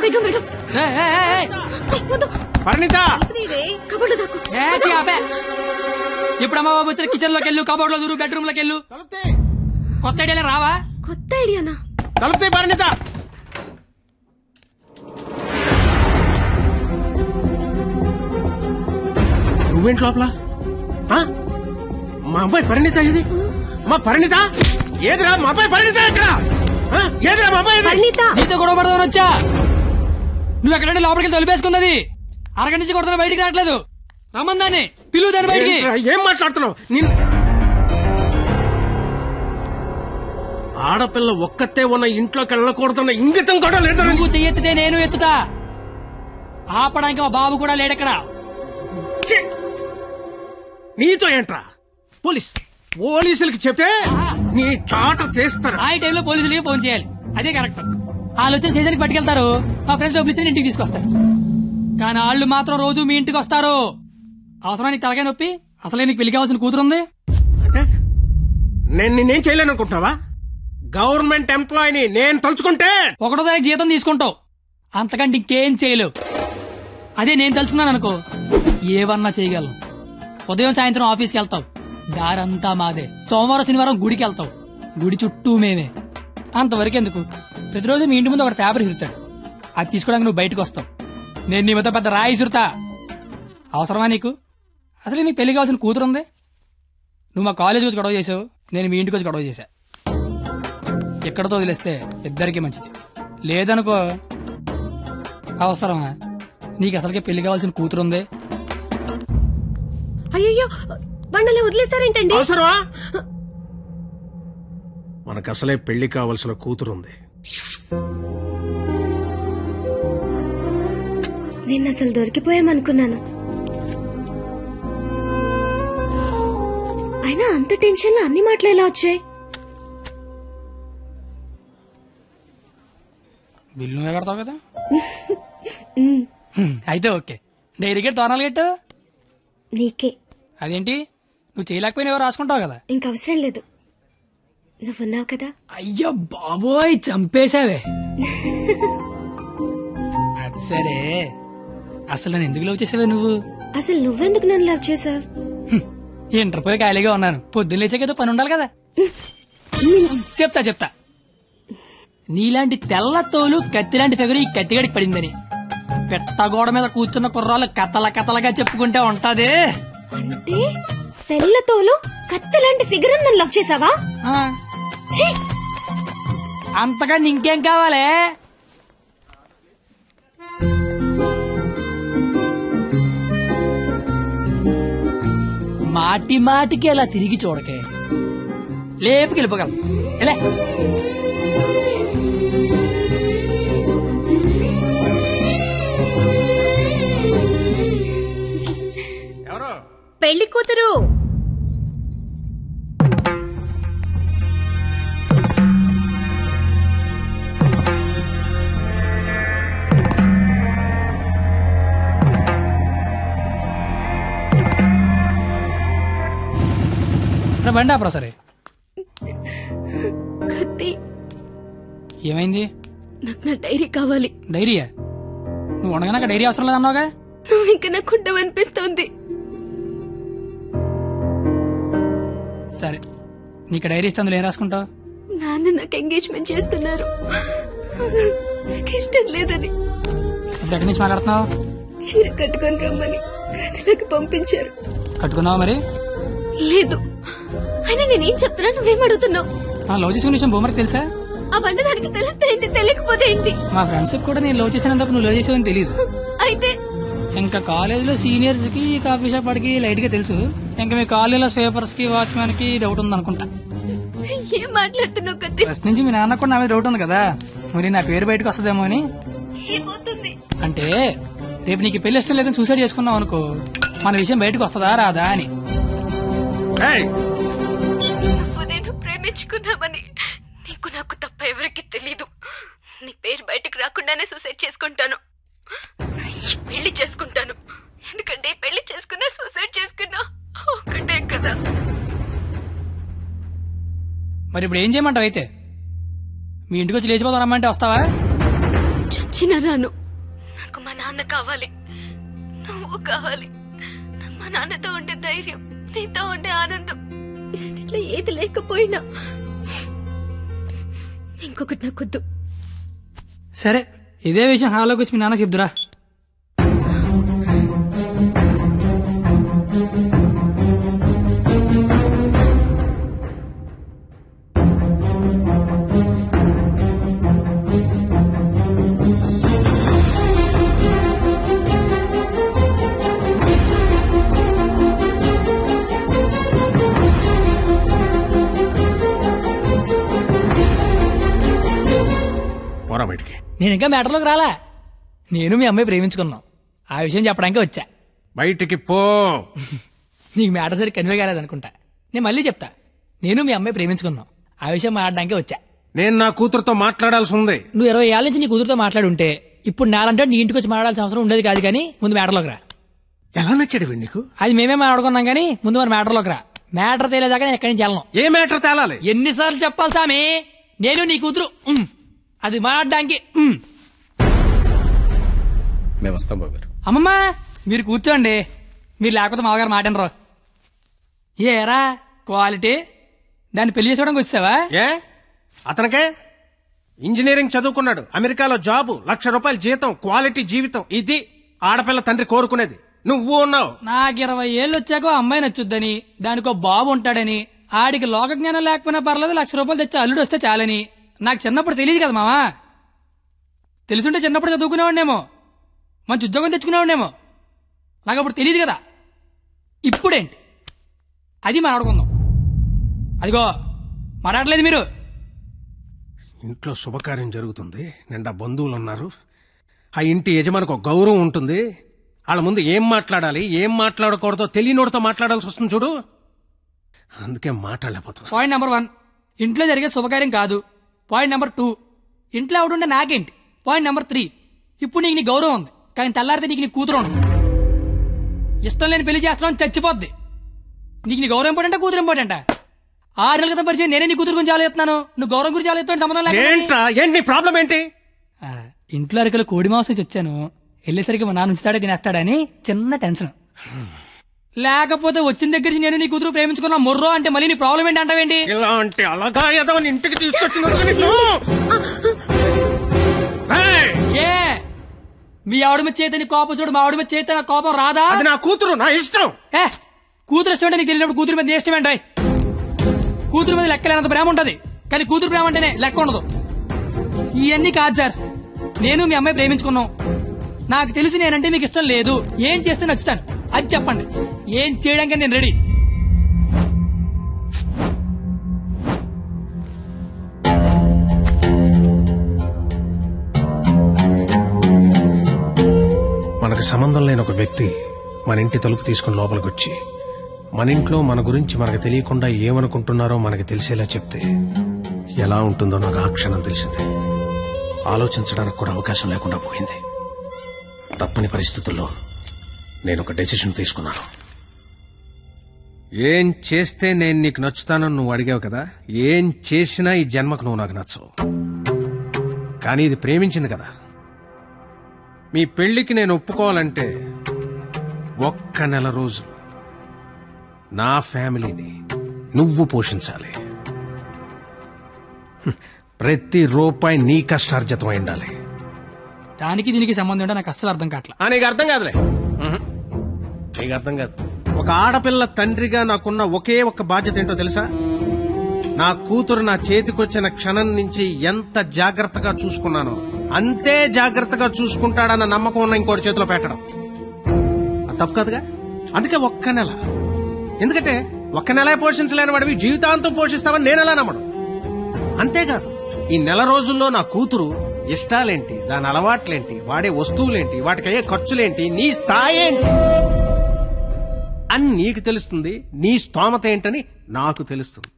Bedroom bedroom. పరిణిత cupboard దాకు. ఇప్పుడమ్మా బాబు వచ్చిన కిచెన్ లోకి వెళ్ళు, కబోర్డ్ లో దూరు, బెడ్రూమ్ లోకి వెళ్ళు. కొత్త ఐడియా రావా? కొత్త ఐడియానా? తలుపుతే పరిణిత. నువ్వేంటి లోపల? మా అమ్మాయి పరిణిత ఇది? మా పరిణిత ఏదిరా? మా అమ్మాయి పరిణిత ఎక్కడ? ఏదిరా మా అమ్మాయి? పరిణిత నీతో గొడవ పడదామని వచ్చా. నువ్వు ఎక్కడంటే లోపలికి తలిపేసుకున్నది. అరగంట నుంచి కొడుతున్నా, బయటికి రావట్లేదు. రమ్మందాన్ని పిలువు, దాన్ని బయటికి. ఏం మాట్లాడుతున్నావు? ఆడపిల్ల ఒక్కతే ఉన్న ఇంట్లోకి వెళ్ళకూడదన్న ఇంగితం కూడా లేదు. నువ్వు చెయ్యెత్తితే నేను ఎత్తుతా. ఆపడానికి మా బాబు కూడా లేడెక్కడ. నీతో ఏంట్రా? పోలీసులకి చెప్తే నీ తాట తీస్తారు. ఆ టైంలో పోలీసులకి ఫోన్ చేయాలి, అదే కరెక్ట్. వాళ్ళు వచ్చి స్టేషన్కి పట్టుకెళ్తారు, మా ఫ్రెండ్స్ డబ్బులు ఇచ్చి ఇంటికి తీసుకొస్తారు. కానీ వాళ్ళు మాత్రం రోజు మీ ఇంటికి వస్తారు. అవసరమా నీకు తలకాయ నొప్పి? అసలే నీకు పెళ్లి కావాల్సిన కూతురుంది. అంటే నేనేం చేయలేను అనుకుంటున్నావా? గవర్నమెంట్ ఎంప్లాయీని నేను తలుచుకుంటే 1వ తారీఖు జీతం తీసుకుంటావు, అంతకంటే ఇంకేం చేయలేవు. అదే నేను తలుచుకున్నాను అనుకో, ఏవన్నా చేయగలను. ఉదయం సాయంత్రం ఆఫీస్కి వెళ్తావు, దారంతా మాదే. సోమవారం శనివారం గుడికి వెళ్తావు, గుడి చుట్టూ మేమే. అంతవరకు ఎందుకు, ప్రతిరోజు మీ ఇంటి ముందు ఒక పేపర్ ఇస్తాడు, అది తీసుకోవడానికి నువ్వు బయటకు వస్తావు. నేను నీ మీద పెద్ద రాయి ఇసురుతా. అవసరమా నీకు? అసలు నీకు పెళ్లి కావాల్సిన కూతురుంది. నువ్వు మా కాలేజ్ వచ్చి గొడవ చేసావు, నేను మీ ఇంటికి వచ్చి గొడవ చేశా. ఎక్కడతో వదిలేస్తే ఇద్దరికి మంచిది. లేదనుకో, అవసరమా? నీకు అసలుకే పెళ్లి కావాల్సిన కూతురుంది. అయ్యో బండలే వదిలేస్తారేంటండి? అవసరమా? మనకు అసలే పెళ్లి కావాల్సిన కూతురుంది. నేను అసలు దొరికిపోయామనుకున్నాను. అయినా అంత టెన్షన్ అన్ని మాటలు ఎలా వచ్చాయి? బిల్లు నువ్వే కడతావు కదా. అయితే ఓకే. డైరీ గేట్ తోనాలు గట్టు నీకే. అదేంటి, నువ్వు చేయలేకపోయినా ఎవరు రాసుకుంటావు కదా. ఇంకవసరం లేదు, నువ్వున్నావు కదా. అయ్యో బాబోయ్, చంపేశావే. అది సరే, అసలు నన్ను ఎందుకు లవ్ చేసావే నువ్వు? అసలు నువ్వెందుకు నన్ను లవ్ చేసావు? ఇంటర్ పోయి ఖాళీగా ఉన్నాను, పొద్దున్న లేచాకేదో పని ఉండాలి కదా. చెప్తా. నీలాంటి తెల్ల తోలు కత్తిలాంటి ఫిగర్ ఈ కత్తిగడికి పడిందని పెట్టగోడ మీద కూర్చున్న కుర్రాలు కథలగా చెప్పుకుంటే ఉంటది. అంటే తెల్లతోలు కత్తిలాంటి ఫిగర్ నన్ను లవ్ చేసావా? అంతగా ఇంకేం కావాలే? మాటికి అలా తిరిగి చూడకే, లేపుకి వెళ్ళిపోగలం. ఎలా పెళ్లి కూతురు బండి ఆపరా. సరే, కత్తి ఏమైంది? నాకు నా డైరీ కావాలి. డైరీయా? నువ్వు ఉండగా నాకు డైరీ అవసరం లేదన్నావుగా. నువ్వు ఇంకా నాకు ఉండవనిపిస్తోంది. సరే, నీకు డైరీ ఇస్తే అందులో ఏం రాసుకుంటావు? నాన్న నాకు ఎంగేజ్మెంట్ చేస్తున్నారు, నాకు ఇష్టం లేదని. ఇప్పుడు ఎక్కడి నుంచి మాట్లాడుతున్నావు? చీర కట్టుకొని రమ్మని గదిలోకి పంపించారు. కట్టుకున్నావా మరి? లేదు. అయినా నేనేం చెప్తున్నా, నువ్వేం అడుగుతున్నావు? లవ్ చేసిన విషయం బొమ్మకి తెలుసా? ఆ బండ దానికి తెలిస్తే ఏంటి, తెలియకపోతే ఏంటి? మా ఫ్రెండ్స్ కూడా నేను లవ్ చేసినందుకు నువ్వు లవ్ చేసావని తెలియదు. అయితే ఇంకా కాలేజీలో సీనియర్స్ కి కాఫీ షాప్ వాడికి లైట్ గా తెలుసు. ఇంకా మీ కాలేజీలో స్వీపర్స్ కి వాచ్మెన్ కి డౌట్ ఉంది అనుకుంటా. ఏం మాట్లాడుతున్నావు కత్తి? ఫస్ట్ నుంచి మీ నాన్న కూడా నా మీద డౌట్ ఉంది కదా, మరి నా పేరు బయటకు వస్తుందేమో అని. ఏమవుతుంది అంటే రేపు నీకు పెళ్లి ఇష్టం లేదని సూసైడ్ చేసుకున్నావు అనుకో, మన విషయం బయటకు వస్తుందా రాదా అని. నేను ప్రేమించుకున్నామని నీకు నాకు తప్ప ఎవరికి తెలీదు. నీ పేరు బయటకు రాకుండానే సూసైడ్ చేసుకుంటాను, పెళ్లి చేసుకుంటాను. ఎందుకంటే పెళ్లి చేసుకున్నా సూసైడ్ చేసుకున్నా ఒకటే కదా. మరి ఇప్పుడు ఏం చేయమంటావు? అయితే మీ ఇంటికి వచ్చి లేచిపోతారమ్మంటే వస్తావా? చచ్చినా రాను. నాకు మా నాన్న కావాలి, నువ్వు కావాలి. నాకు మా నాన్నతో ఉండే ధైర్యం, నీతో ఉండే ఆనందం, రెండిట్లో ఏది లేకపోయినా ఇంకొకటి నాకొద్దు. సరే, ఇదే విషయం హాల్లోకి వచ్చి మీ నాన్న చెప్దురా. బయటికి. నేను ఇంకా మ్యాటర్లోకి రాలా. నేను మీ అమ్మాయి ప్రేమించుకున్నాం, ఆ విషయం చెప్పడానికి వచ్చా. బయటికి పో. నీకు మ్యాటర్ సరి కన్వే కాలేదనుకుంటా. నేను మళ్ళీ చెప్తా, నేను మీ అమ్మాయి ప్రేమించుకున్నాం, ఆ విషయం మాట్లాడడానికి వచ్చా. నేను నా కూతురుతో మాట్లాడాల్సి ఉంది. నువ్వు 20 ఏళ్ళ నుంచి నీ కూతురుతో మాట్లాడుంటే ఇప్పుడు నాలంటే నీ ఇంటికి వచ్చి మాట్లాడాల్సిన అవసరం ఉండేది కాదు. కానీ ముందు మ్యాటర్లోకి రా. ఎలా నచ్చాడు వీడు నీకు? అది మేమే మాట్లాడుకున్నాం కానీ ముందు మరి మ్యాటర్లోకి రా. మ్యాటర్ తేలేదాకా నేను ఎక్కడి నుంచి వెళ్ళను. ఏ మ్యాటర్ తేలాలి? ఎన్నిసార్లు చెప్పాలి సామి, నేను నీ కూతురు అది మాట్లాడడానికి. మేము వస్తాం బాబు. అమ్మమ్మ మీరు కూర్చోండి, మీరు లేకపోతే మామగారు మాటనరు. ఏరా క్వాలిటీ, దాన్ని పెళ్లి చేసుకోవడానికి వచ్చావా? ఏ అతనికే ఇంజనీరింగ్ చదువుకున్నాడు, అమెరికాలో జాబు, ₹1,00,000 జీతం, క్వాలిటీ జీవితం. ఇది ఆడపిల్ల తండ్రి కోరుకునేది. నువ్వు ఉన్నావు. నాకు 20 ఏళ్ళు వచ్చాక అమ్మాయి నచ్చుద్దని, దానికో బాబు ఉంటాడని, ఆడికి లోక జ్ఞానం లేకపోయినా పర్లేదు ₹1,00,000 తెచ్చి అల్లుడు వస్తే చాలని. నాకు చిన్నప్పుడు తెలియదు కదా మామా. తెలుసుంటే చిన్నప్పుడు చదువుకునేవాడినేమో, మంచి ఉద్యోగం తెచ్చుకునేవాడినేమో. నాకు అప్పుడు తెలియదు కదా. ఇప్పుడేంటి అది మాట్లాడుకుందాం. అదిగో మాట్లాడలేదు మీరు. ఇంట్లో శుభకార్యం జరుగుతుంది, నిండా బంధువులు ఉన్నారు. ఆ ఇంటి యజమానికి ఒక గౌరవం ఉంటుంది. వాళ్ళ ముందు ఏం మాట్లాడాలి ఏం మాట్లాడకూడదో తెలియనోడితో మాట్లాడాల్సి వస్తుంది చూడు. అందుకే మాట్లాడలేకపోతున్నా. పాయింట్ నెంబర్ 1, ఇంట్లో జరిగే శుభకార్యం కాదు. పాయింట్ నెంబర్ 2, ఇంట్లో ఎవడుంటే నాకేంటి. పాయింట్ నెంబర్ 3, ఇప్పుడు నీకు నీ గౌరవం ఉంది, కానీ తెల్లారితే నీకు నీ కూతురు ఉండదు. ఇష్టం లేని పెళ్లి చేస్తున్నావు, చచ్చిపోద్ది. నీకు నీ గౌరవం ఇంపార్టెంటా కూతురు ఇంపార్టెంటా? 6 నెలల క్రితం పరిచయం నేనే నీ కూతురు గురించి ఆలోచిస్తున్నాను, నువ్వు గౌరవం గురించి ఆలోచిస్తాను. సంబంధం ఏంటి ప్రాబ్లం ఏంటి? ఇంట్లో అరకలు కోడి మాంసం వచ్చాను, వెళ్ళేసరికి మా నాన్న ఉంచుతాడా తినేస్తాడని చిన్న టెన్షన్. లేకపోతే వచ్చిన దగ్గర నుంచి నేను నీ కూతురు ప్రేమించుకున్నా మొర్రో అంటే మళ్ళీ నీ ప్రాబ్లం ఏంటి అంటావేంటి? ఇలా అంటే అలాగా ఏదో ఇంటికి తీసుకొచ్చిన ఏ మీ ఆవిడ మీద చేత నీ కోపం చూడు, మా ఆవిడ మీద చేత నా కోపం రాదా? అది నా కూతురు, నా ఇష్టం. కూతురు ఇష్టం అంటే నీకు తెలియనప్పుడు కూతురు మీద ఇష్టం ఏంటి? కూతురు మీద లెక్కలేనంత ప్రేమ ఉంటది, కానీ కూతురు ప్రేమ అంటేనే లెక్క ఉండదు. ఇవన్నీ కాదు సార్, నేను మీ అమ్మాయి ప్రేమించుకున్నాం. నాకు తెలిసి నేనంటే మీకు ఇష్టం లేదు, ఏం చేస్తే నచ్చుతాను అది చెప్పండి. ఏం చేయడానికి నేను రెడీ. మనకు సంబంధం లేని ఒక వ్యక్తి మన ఇంటి తలుపు తీసుకుని లోపలికి వచ్చి మన ఇంట్లో మన గురించి మనకు తెలియకుండా ఏమనుకుంటున్నారో మనకు తెలిసేలా చెప్తే ఎలా ఉంటుందో నాకు ఆ క్షణం తెలిసింది. ఆలోచించడానికి కూడా అవకాశం లేకుండా పోయింది. తప్పని పరిస్థితుల్లో నేను ఒక డెసిషన్ తీసుకున్నాను. ఏం చేస్తే నేను నీకు నచ్చుతానని నువ్వు అడిగావు కదా, ఏం చేసినా ఈ జన్మకు నువ్వు నాకు నచ్చవు. కానీ ఇది ప్రేమించింది కదా. మీ పెళ్లికి నేను ఒప్పుకోవాలంటే 1 నెల రోజులు నా ఫ్యామిలీని నువ్వు పోషించాలి. ప్రతి రూపాయి నీ కష్టార్జితం అయి ఉండాలి. దానికి దీనికి సంబంధం ఏంటో నాకు అస్సలు అర్థం కావట్లా. నీకు అర్థం కాదులే, నీకు అర్థం కాదు. ఒక ఆడపిల్ల తండ్రిగా నాకున్న ఒకే ఒక్క బాధ్యత ఏంటో తెలుసా? నా కూతురు నా చేతికొచ్చిన క్షణం నుంచి ఎంత జాగ్రత్తగా చూసుకున్నానో అంతే జాగ్రత్తగా చూసుకుంటాడన్న నమ్మకం ఉన్న ఇంకోటి చేతిలో పెట్టడం అది తప్పు కాదుగా. అందుకే 1 నెల. ఎందుకంటే 1 నెల పోషించలేని వాడివి జీవితాంతం పోషిస్తావని నేనెలా నమ్మడం. అంతేకాదు, ఈ నెల రోజుల్లో నా కూతురు ఇష్టాలేంటి, దాని అలవాట్లేంటి, వాడే వస్తువులేంటి, వాటికయ్యే ఖర్చులేంటి, నీ స్థాయి ఏంటి అని నీకు తెలుస్తుంది. నీ స్తోమత ఏంటని నాకు తెలుస్తుంది.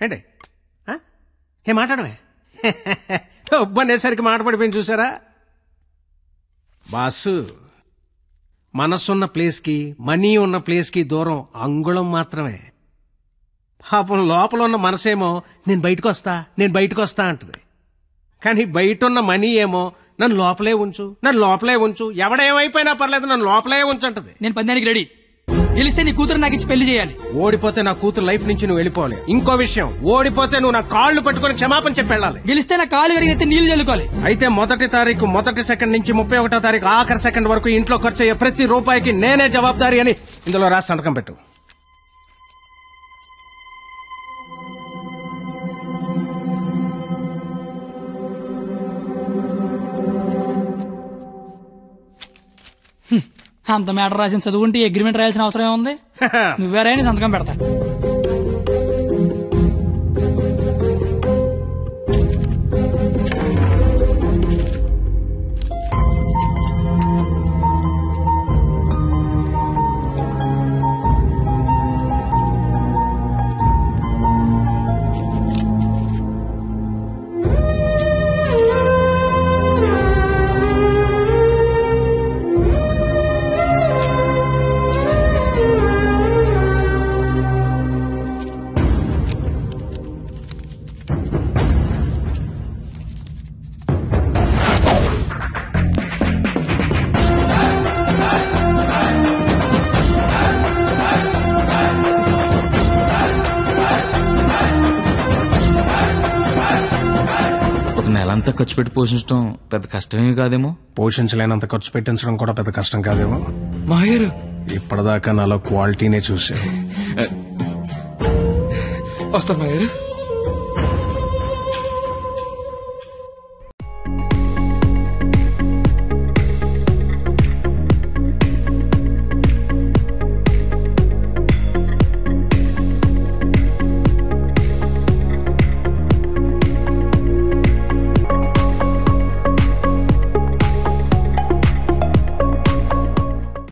ఏంటే ఏ మాట్లాడమే ఒబ్బనేసరికి మాట పడిపోయింది చూసారా బాసు. మనసున్న ప్లేస్కి మనీ ఉన్న ప్లేస్కి దూరం అంగుళం మాత్రమే. పాపం లోపల ఉన్న మనసేమో నేను బయటకు వస్తా అంటుంది. కానీ బయట ఉన్న మనీ ఏమో నన్ను లోపలే ఉంచు ఎవడేమైపోయినా పర్లేదు నన్ను లోపలే ఉంచంటది. నేను పందానికి రెడీ. గెలిస్తే నీ కూతురు నాకు ఇచ్చి పెళ్లి చేయాలి. ఓడిపోతే నా కూతురు లైఫ్ నుంచి నువ్వు వెళ్ళిపోవాలి. ఇంకో విషయం, ఓడిపోతే నువ్వు నా కాళ్ళు పట్టుకుని క్షమాపణ చెప్పి వెళ్ళాలి. గెలిస్తే నా కాళ్ళు కడిగితే నీళ్లు చల్లుకోవాలి. అయితే 1వ తారీఖు 1వ సెకండ్ నుంచి 31వ తారీఖు ఆఖరి సెకండ్ వరకు ఇంట్లో ఖర్చు అయ్యే ప్రతి రూపాయికి నేనే జవాబుదారి అని ఇందులో రాసి సంతకం పెట్టు. అంత మ్యాటర్ రాసిన చదువుంటే అగ్రిమెంట్ రాయాల్సిన అవసరం ఏముంది? నువ్వేరే సంతకం పెడతా. నెలంతా ఖర్చు పెట్టి పోషించడం పెద్ద కష్టమేమి కాదేమో. పోషించలేనంత ఖర్చు పెట్టించడం కూడా పెద్ద కష్టం కాదేమో. మాయర్ ఇప్పటిదాకా నాలో క్వాలిటీనే చూసా. వస్తా మాయర్.